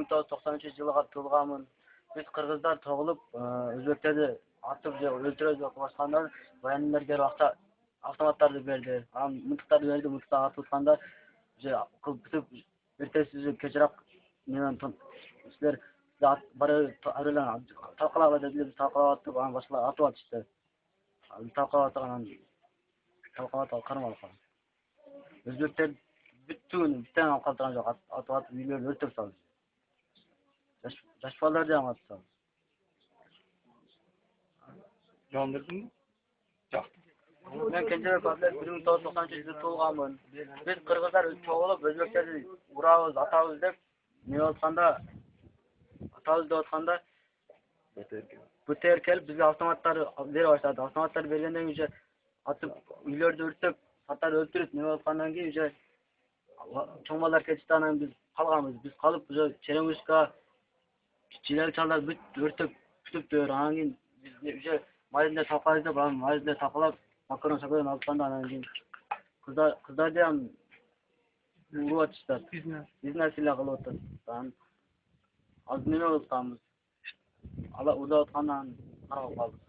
1993-жылга туулганмын. Биз кыргыздар тогулуп, өзбектерди атып же өлтүрөбүз деп башканда военныйлар келип автоматтарды берди. Анан мылтыктарды берди, мылтыктарды атып атканда же бүтүп эртеси кечирак менен силер бара талкалага дедилер, биз талкалап аттык, анан башкалар атып атышты. Талкалап атгандан кармалып калдым. Өзбектер бүттүгүн биттен алып калтырган жок, атып үйлөрүн өртөп салды. Жаш балдарды дагы атып салды. Жандырдың? Жак. Мен Кенжебек Абдулаев 1993-жылы туулганмын. Биз кыргыздар чогулуп өзбектерди урабыз, атабыз деп атканда БТР келип бизге автоматтарды бере баштады. Автоматтарды бергенден кийин атып үйлөрдү өртөп, саттарды өлтүрүп аткандан кийин чоң балдар кетишти, анан биз калганбыз. Биз калып Черемушка, Чилек-Чалдар бүт өртөп бүтүптүр. Анан кийин биз майында талкалайбыз деп, анан майында талкалап, макарон алып калганда анан кийин кыздарды ham урап атышты. Изнасилие кылып атышты. Анан азыр неме кылып атканбыз? Ала урап аткандан карап калдык.